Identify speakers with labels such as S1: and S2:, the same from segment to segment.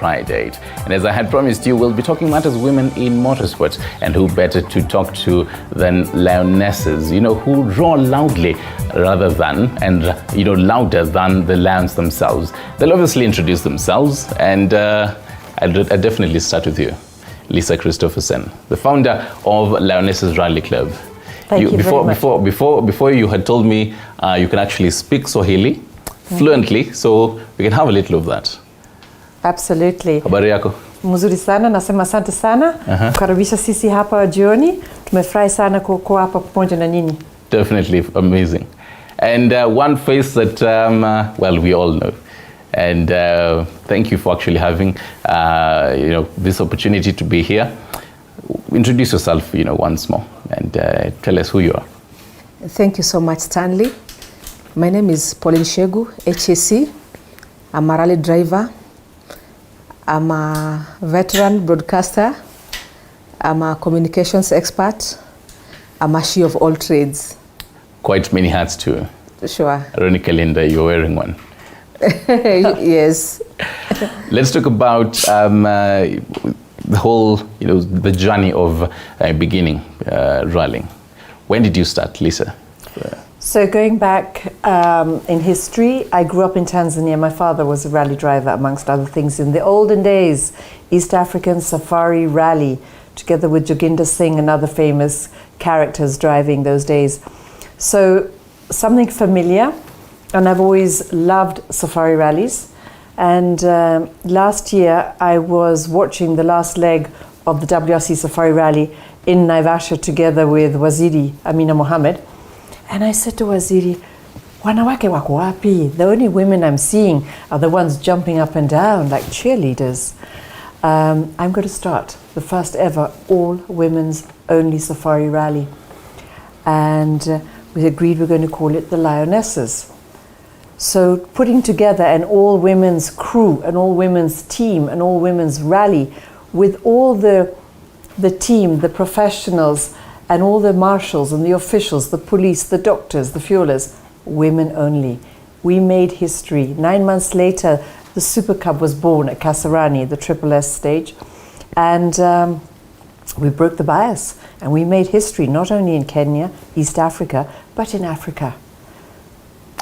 S1: FriDate. And as I had promised you, we'll be talking matters women in motorsport. And who better to talk to than lionesses, who roar loudly rather than, and louder than the lions themselves. They'll obviously introduce themselves, and I'll definitely start with you. Lisa Christopherson, the founder of Lionesses Rally Club.
S2: Thank you very much.
S1: Before you had told me you can actually speak Swahili fluently, so we can have a little of that.
S2: Absolutely.
S1: Habari yako?
S2: Mzuri sana, nasema asante sana kukaribisha sisi hapa jioni. Tumefurahi sana kuwa hapa pamoja na nyinyi.
S1: Definitely amazing. And one face that well, we all know. And thank you for actually having this opportunity to be here. Introduce yourself once more and tell us who you are.
S3: Thank you so much, Stanley. My name is Paul Ichegu, HAC. I'm a rally driver. I'm a veteran broadcaster. I'm a communications expert. I'm a she of all trades.
S1: Quite many hats too.
S3: Sure.
S1: Ironically, you're wearing one.
S3: Yes.
S1: Let's talk about the whole, the journey of beginning rallying. When did you start, Lisa?
S2: So going back in history, I grew up in Tanzania. My father was a rally driver, amongst other things. In the olden days, East African Safari Rally, together with Joginder Singh and other famous characters driving those days. So something familiar. And I've always loved safari rallies. And last year, I was watching the last leg of the WRC Safari Rally in Naivasha together with Waziri Amina Mohammed. And I said to Waziri, wanawake wako wapi? The only women I'm seeing are the ones jumping up and down like cheerleaders. I'm going to start the first ever all women's only safari rally. And we agreed we're going to call it the Lionesses. So putting together an all-women's crew, an all-women's team, an all-women's rally with all the team, the professionals, and all the marshals and the officials, the police, the doctors, the fuelers, women only. We made history. 9 months later, the Super Cub was born at Kasarani, the Triple S stage, and we broke the bias, and we made history not only in Kenya, East Africa, but in Africa.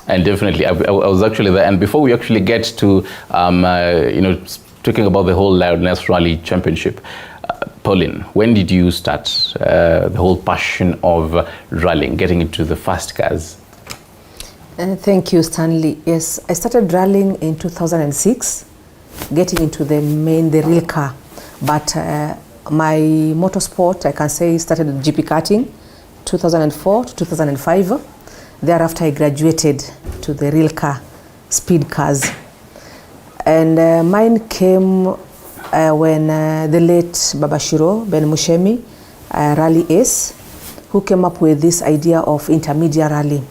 S1: And definitely, I was actually there. And before we actually get to, talking about the whole Lioness Rally Championship, Pauline, when did you start the whole passion of rallying, getting into the fast cars?
S3: Thank you, Stanley. Yes, I started rallying in 2006, getting into the real car. But my motorsport, I can say, started with GP karting, 2004 to 2005. Thereafter, I graduated to the real car, speed cars. And mine came when the late Baba Shiro Ben Mushemi, rally ace, who came up with this idea of intermedia rally.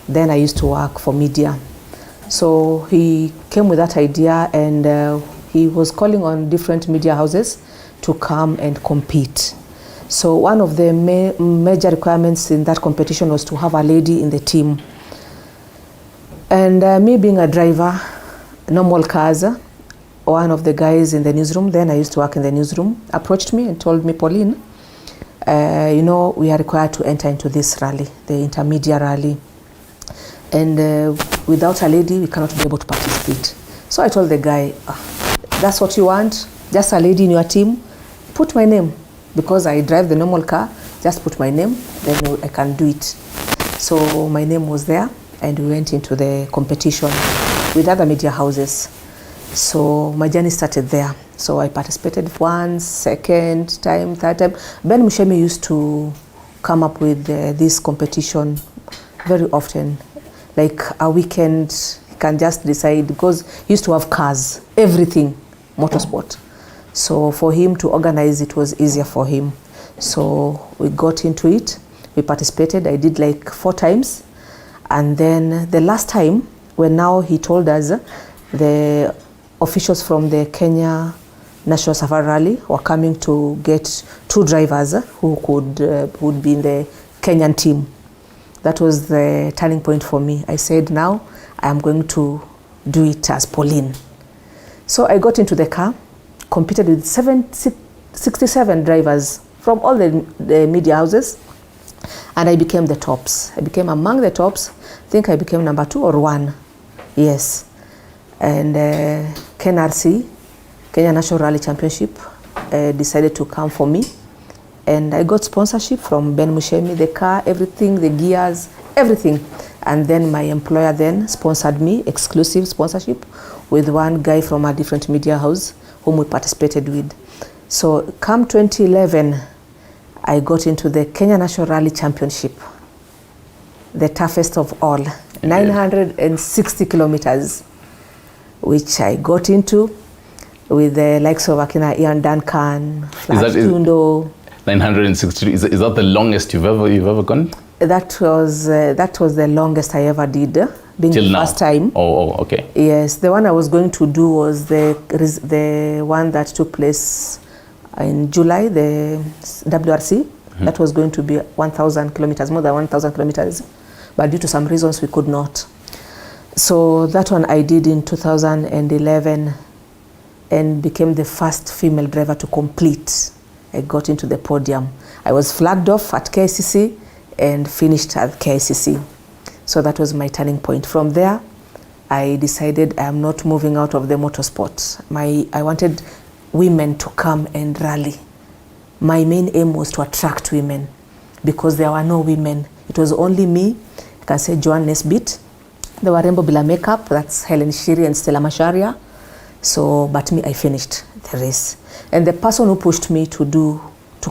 S3: Then I used to work for media. So he came with that idea, and he was calling on different media houses to come and compete. So one of the major requirements in that competition was to have a lady in the team. And me being a driver, normal cars, one of the guys in the newsroom, then I used to work in the newsroom, approached me and told me, Pauline, we are required to enter into this rally, the intermediate rally. And without a lady, we cannot be able to participate. So I told the guy, that's what you want? Just a lady in your team? Put my name. Because I drive the normal car, just put my name, then I can do it. So my name was there, and we went into the competition with other media houses. So my journey started there. So I participated once, second time, third time. Ben Mushemi used to come up with this competition very often. Like a weekend, he can just decide, because he used to have cars, everything, motorsport. So for him to organize it was easier for him. So we got into it, we participated, I did like 4 times. And then the last time, when now he told us the officials from the Kenya National Safari Rally were coming to get 2 drivers who would be in the Kenyan team. That was the turning point for me. I said, now I am going to do it as Pauline. So I got into the car, competed with 67 drivers from all the media houses, and I became the tops. I became among the tops. I think I became number 2 or 1. Yes. And KNRC, Kenya National Rally Championship, decided to come for me. And I got sponsorship from Ben Mushemi, the car, everything, the gears, everything. And then my employer then sponsored me, exclusive sponsorship, with one guy from a different media house whom we participated with. So come 2011, I got into the Kenya National Rally Championship, the toughest of all, 960 kilometers, which I got into with the likes of Akina Ian Duncan, Flash Tundo.
S1: 960, is that the longest you've ever gone?
S3: That was the longest I ever did, being
S1: Till
S3: the
S1: now?
S3: first time.
S1: Oh, okay.
S3: Yes, the one I was going to do was the one that took place in July, the WRC. That was going to be 1,000 kilometers, more than 1,000 kilometers. But due to some reasons, we could not. So that one I did in 2011 and became the first female driver to complete. I got into the podium. I was flagged off at KICC and finished at KICC. So that was my turning point. From there, I decided I am not moving out of the motorsport. I wanted women to come and rally. My main aim was to attract women because there were no women. It was only me, I can say Joan Nesbitt. There were Rainbow Bila Makeup, that's Helen Shiri and Stella Masharia. So, but me, I finished the race. And the person who pushed me to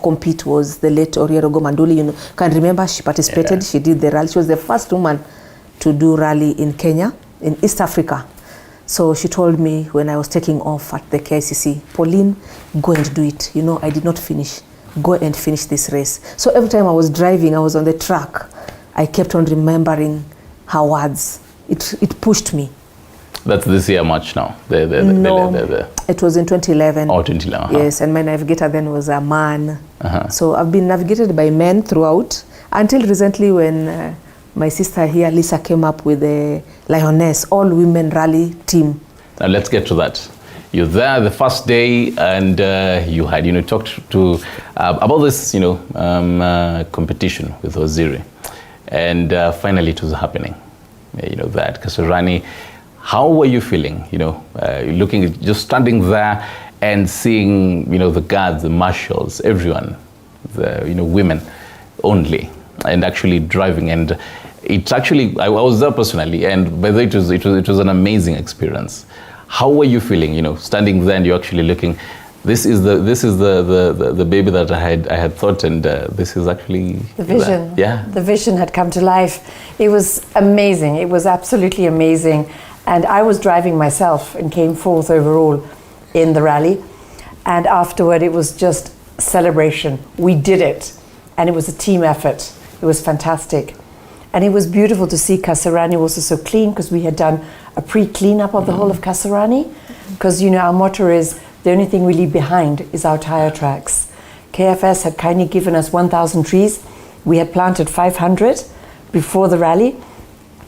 S3: compete was the late Oriero Manduli. You can remember she participated, she did the rally. She was the first woman to do rally in Kenya, in East Africa. So she told me when I was taking off at the KICC, Pauline, go and do it. You know, I did not finish. Go and finish this race. So every time I was driving, I was on the track, I kept on remembering her words. It pushed me.
S1: That's this year March now?
S3: It was in 2011.
S1: Oh, 2011.
S3: Yes, and my navigator then was a man. So I've been navigated by men throughout until recently when my sister here, Lisa, came up with the Lioness, all-women rally team.
S1: Now let's get to that. You're there the first day, and you had, talked to about this, competition with Oziri, and finally it was happening. That Kasarani. How were you feeling? Looking at just standing there and seeing, the guards, the marshals, everyone, the women only, and actually driving. And it's actually, I was there personally, and by the way, it was an amazing experience. How were you feeling? Standing there and you're actually looking. This is the baby that I had thought, and this is actually
S2: the vision.
S1: Yeah,
S2: the vision had come to life. It was amazing. It was absolutely amazing. And I was driving myself and came fourth overall in the rally. And afterward, it was just celebration. We did it. And it was a team effort. It was fantastic. And it was beautiful to see Kasarani also so clean, because we had done a pre-cleanup of the whole of Kasarani. Because, our motto is, the only thing we leave behind is our tire tracks. KFS had kindly given us 1,000 trees. We had planted 500 before the rally.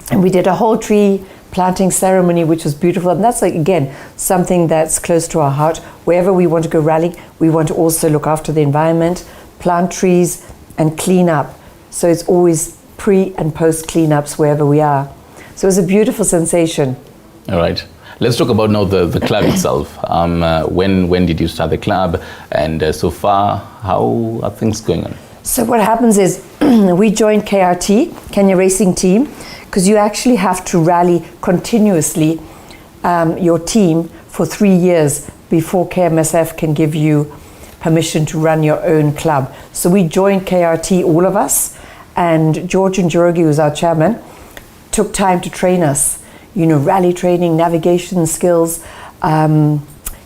S2: And we did a whole tree planting ceremony, which was beautiful. And that's, again, something that's close to our heart. Wherever we want to go rallying, we want to also look after the environment, plant trees, and clean up. So it's always pre and post cleanups wherever we are. So it was a beautiful sensation.
S1: All right. Let's talk about now the club itself. When did you start the club? And so far, how are things going on?
S2: So what happens is we joined KRT, Kenya Racing Team, because you actually have to rally continuously your team for 3 years before KMSF can give you permission to run your own club. So we joined KRT, all of us, and George Njoroge, who's our chairman, took time to train us. Rally training, navigation skills,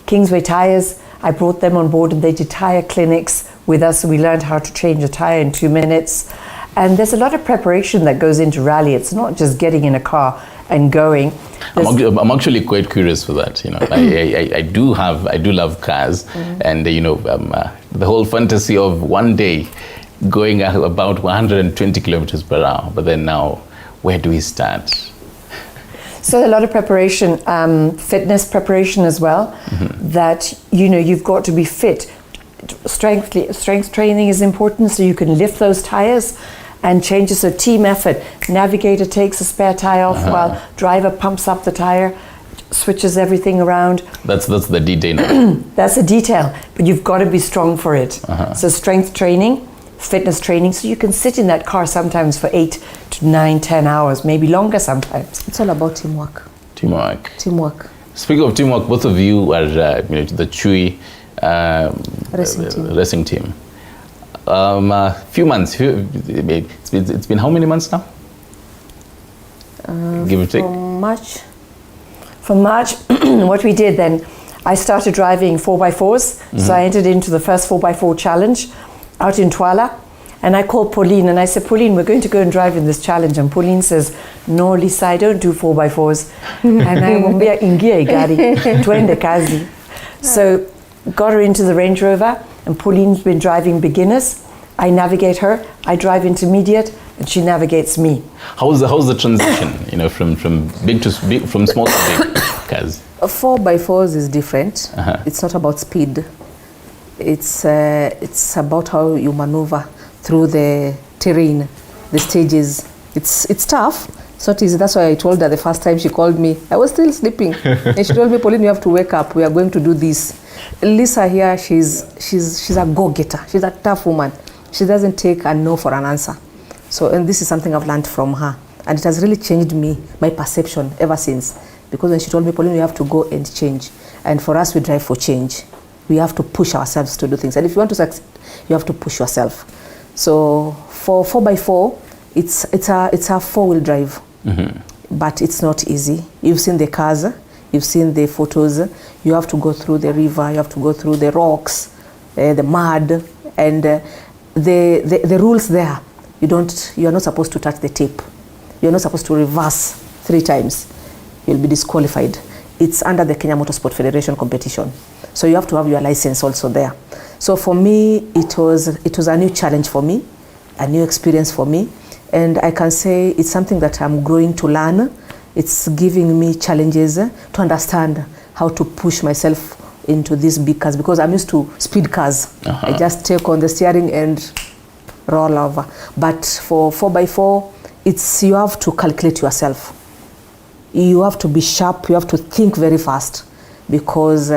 S2: Kingsway Tires. I brought them on board and they did tire clinics with us. So we learned how to change a tire in 2 minutes. And there's a lot of preparation that goes into rally. It's not just getting in a car and going.
S1: I'm actually quite curious for that. I do love cars, and the whole fantasy of one day going about 120 kilometers per hour. But then now, where do we start?
S2: So a lot of preparation, fitness preparation as well, that, you know, you've got to be fit. Strength training is important, so you can lift those tires and change it. So team effort. Navigator takes a spare tire off while driver pumps up the tire, switches everything around.
S1: That's the detail.
S2: That's a detail, but you've got to be strong for it. So strength training, fitness training, so you can sit in that car sometimes for 8 to 9, 10 hours, maybe longer sometimes.
S3: It's all about teamwork. Teamwork.
S1: Speaking of teamwork, both of you are the Chui racing team. Few months. It's been how many months now? Give or take.
S2: From March, what we did then, I started driving 4x4s. So I entered into the first 4x4 challenge out in Twala. And I called Pauline and I said, Pauline, we're going to go and drive in this challenge. And Pauline says, no, Lisa, I don't do 4x4s. And I wambia ingia igari, twende kazi. So got her into the Range Rover, and Pauline's been driving beginners. I navigate her, I drive intermediate, and she navigates me.
S1: How's the transition, from big to big, from small to big cars?
S3: 4x4s is different. It's not about speed. It's about how you maneuver through the terrain, the stages. It's tough. It's not easy. That's why I told her the first time she called me, I was still sleeping. And she told me, Pauline, you have to wake up. We are going to do this. Lisa here, she's a go-getter. She's a tough woman. She doesn't take a no for an answer. So, and this is something I've learned from her. And it has really changed my perception ever since. Because when she told me, Pauline, you have to go and change. And for us, we drive for change. We have to push ourselves to do things. And if you want to succeed, you have to push yourself. So for 4x4, it's a four-wheel drive. But it's not easy. You've seen the cars, you've seen the photos. You have to go through the river, you have to go through the rocks, the mud, and the rules there. You are not supposed to touch the tape. You're not supposed to reverse 3 times. You'll be disqualified. It's under the Kenya Motorsport Federation competition. So you have to have your license also there. So for me, it was a new challenge for me, a new experience for me. And I can say it's something that I'm growing to learn. It's giving me challenges to understand how to push myself into these big cars, because I'm used to speed cars. I just take on the steering and roll over. But for 4x4, you have to calculate yourself. You have to be sharp, you have to think very fast, because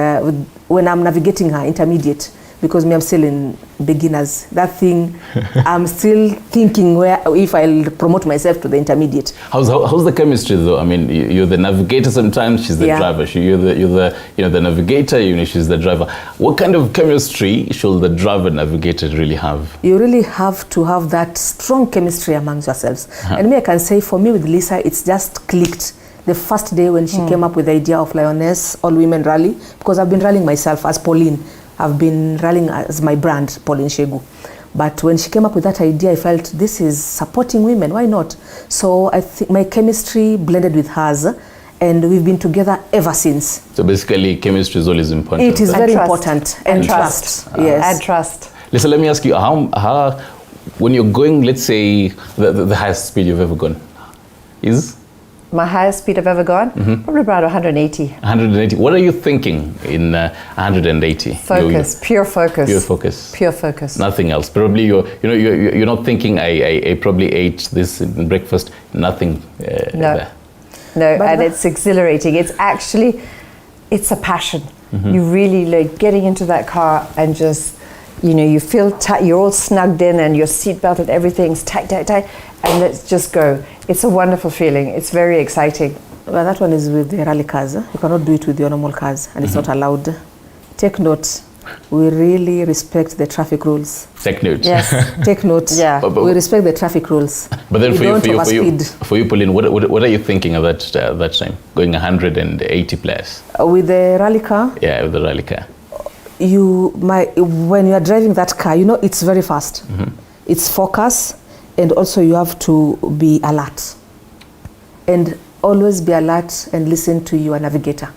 S3: when I'm navigating her intermediate, because me, I'm still in beginners, that thing, I'm still thinking if I'll promote myself to the intermediate.
S1: How's the chemistry though? I mean, you're the navigator sometimes, she's the driver. You're the navigator, she's the driver. What kind of chemistry should the driver navigator really have?
S3: You really have to have that strong chemistry amongst yourselves. And me, I can say for me with Lisa, it's just clicked. The first day when she came up with the idea of Lioness All-Women Rally, because I've been rallying myself as Pauline. I've been rallying as my brand, Paul Ichegu. But when she came up with that idea, I felt this is supporting women, why not? So I think my chemistry blended with hers, and we've been together ever since.
S1: So basically, chemistry is always important.
S3: It is very important. And trust. Yes.
S2: And trust.
S1: Lisa, let me ask you, how when you're going, let's say, the highest speed you've ever gone is?
S2: My highest speed I've ever gone? Probably about 180.
S1: 180. What are you thinking in 180?
S2: Focus, pure focus.
S1: Pure focus.
S2: Pure focus.
S1: Nothing else. Probably you're not thinking I probably ate this in breakfast. Nothing there.
S2: No, and it's exhilarating. It's actually, it's a passion. You really like getting into that car and just, you feel tight. You're all snugged in and your seatbelt and everything's tight, and let's just go. It's a wonderful feeling. It's very exciting.
S3: Well, that one is with the rally cars. You cannot do it with your normal cars, and it's not allowed. Take note. We really respect the traffic rules.
S1: Take note.
S2: Yes.
S3: Take note.
S2: Yeah.
S3: We respect the traffic rules.
S1: But then
S3: for you,
S1: Pauline, what are you thinking at that time? Going 180 plus?
S3: With the rally car?
S1: Yeah, with the rally car.
S3: When you are driving that car, it's very fast. It's focus, and also you have to be alert. And always be alert and listen to your navigator.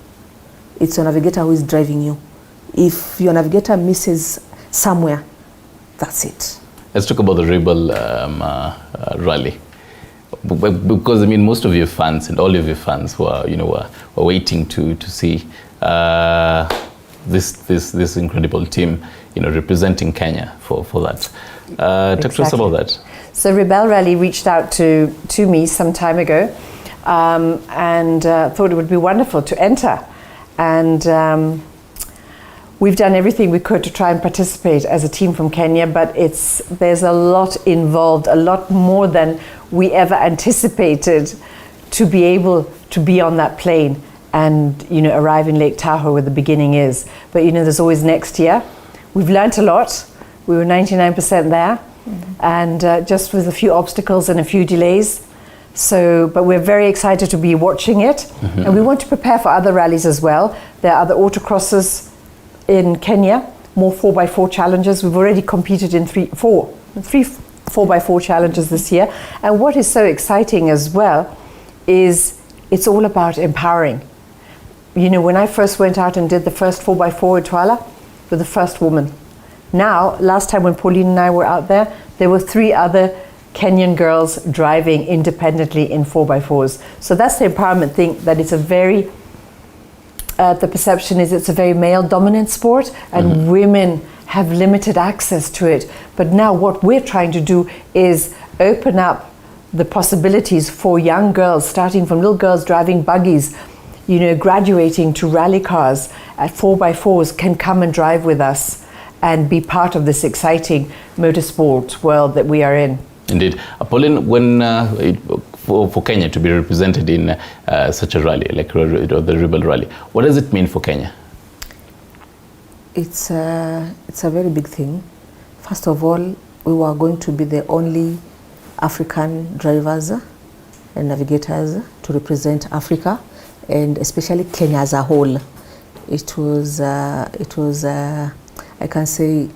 S3: It's your navigator who is driving you. If your navigator misses somewhere, that's it.
S1: Let's talk about the Rebel rally. Because I mean, most of your fans and all of your fans were waiting to see this incredible team, representing Kenya for that. Talk to us about that.
S2: So Rebel Rally reached out to me some time ago, and thought it would be wonderful to enter, and we've done everything we could to try and participate as a team from Kenya, but there's a lot involved, a lot more than we ever anticipated, to be able to be on that plane and arrive in Lake Tahoe where the beginning is. But there's always next year. We've learnt a lot. We were 99% there, and just with a few obstacles and a few delays. But we're very excited to be watching it, and we want to prepare for other rallies as well. There are other autocrosses in Kenya, more 4x4 challenges. We've already competed in three 4x4 challenges this year. And what is so exciting as well is it's all about empowering. When I first went out and did the first 4x4 at Twala, with the first woman. Now, last time when Pauline and I were out there were 3 other Kenyan girls driving independently in 4x4s. So that's the empowerment thing, that it's a very, the perception is it's a very male-dominant sport, and women have limited access to it. But now what we're trying to do is open up the possibilities for young girls, starting from little girls driving buggies, graduating to rally cars at 4x4s, can come and drive with us and be part of this exciting motorsport world that we are in.
S1: Indeed. Pauline, when for Kenya to be represented in such a rally, like the Rebel Rally, what does it mean for Kenya?
S3: It's a very big thing. First of all, we were going to be the only African drivers and navigators to represent Africa, and especially Kenya as a whole. It was I can say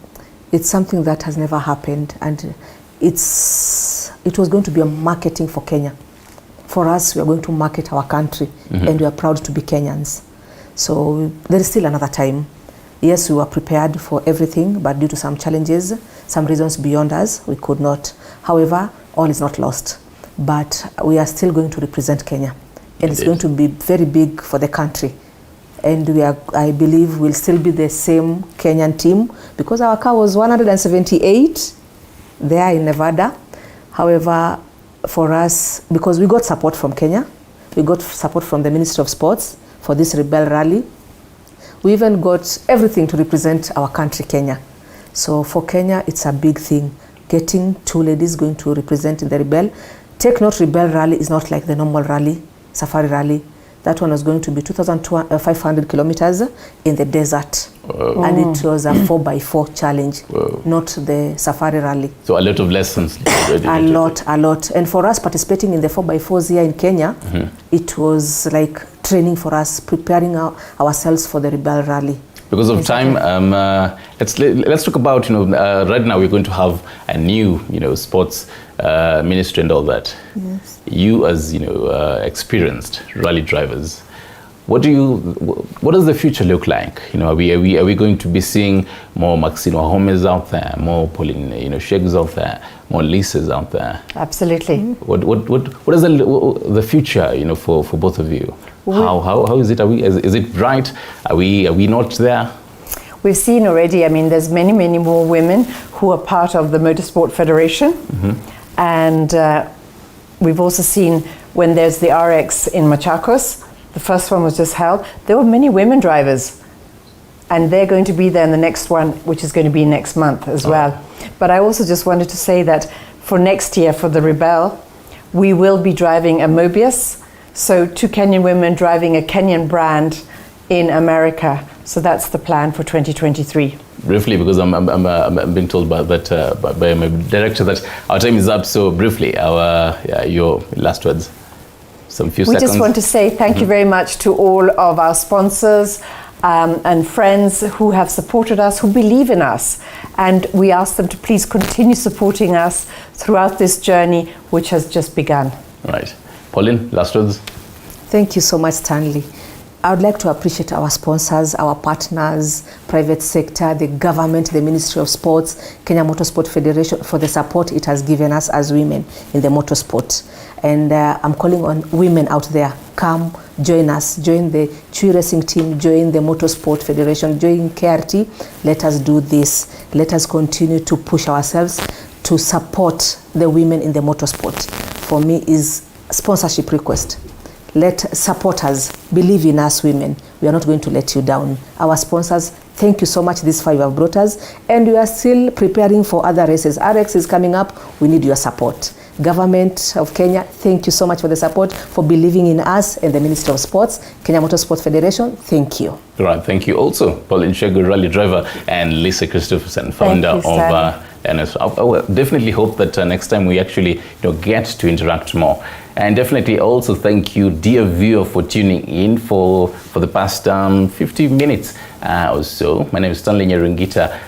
S3: it's something that has never happened, and it was going to be a marketing for Kenya. For us, we are going to market our country, and we are proud to be Kenyans. So there is still another time. Yes, we were prepared for everything, but due to some challenges, some reasons beyond us, we could not. However, all is not lost. But we are still going to represent Kenya, and it's going to be very big for the country. And I believe we'll still be the same Kenyan team, because our car was 178 there in Nevada. However, for us, because we got support from Kenya, we got support from the Ministry of Sports for this Rebel Rally. We even got everything to represent our country, Kenya. So for Kenya, it's a big thing. Getting 2 ladies going to represent in the Rebel. Take note, Rebel Rally is not like the normal rally, safari rally. That one was going to be 2,500 kilometers in the desert. Wow. And it was a 4x4 challenge, not the safari rally.
S1: So a lot of lessons.
S3: A lot. And for us participating in the 4x4s here in Kenya, it was like training for us, preparing ourselves for the Rebel Rally.
S1: Because of time, let's talk about, right now we're going to have a new, sports ministry and all that.
S3: Yes.
S1: You as, experienced rally drivers, what does the future look like? Are we going to be seeing more Maxine Wahomes out there, more Pauline, Ichegus out there, more Lisas out there?
S2: Absolutely.
S1: What is the future, for both of you? How is it? Is it bright? Are we not there?
S2: We've seen already. I mean, there's many more women who are part of the Motorsport Federation, and we've also seen when there's the RX in Machakos. The first one was just held. There were many women drivers, and they're going to be there in the next one, which is going to be next month as well. But I also just wanted to say that for next year, for the Rebel, we will be driving a Mobius. So 2 Kenyan women driving a Kenyan brand in America. So that's the plan for 2023.
S1: Briefly, because I'm being told by my director that our time is up. So briefly, your last words. Some few seconds.
S2: We just want to say thank you very much to all of our sponsors and friends who have supported us, who believe in us. And we ask them to please continue supporting us throughout this journey, which has just begun.
S1: Right. Pauline, last words.
S3: Thank you so much, Stanley. I would like to appreciate our sponsors, our partners, private sector, the government, the Ministry of Sports, Kenya Motorsport Federation for the support it has given us as women in the motorsport. And I'm calling on women out there, come join us, join the Chui Racing Team, join the Motorsport Federation, join KRT. Let us do this. Let us continue to push ourselves to support the women in the motorsport. For me is sponsorship request. Let supporters believe in us women. We are not going to let you down. Our sponsors, thank you so much. These 5 have brought us, and we are still preparing for other races. RX is coming up. We need your support. Government of Kenya, thank you so much for the support, for believing in us, and the Ministry of Sports, Kenya Motorsport Federation, thank you.
S1: Right, thank you also, Paul Ichegu, rally driver, and Lisa Christopherson, founder of NS. I will definitely hope that next time we actually get to interact more. And definitely also thank you, dear viewer, for tuning in for the past 50 minutes or so. My name is Stanley Nyaringita.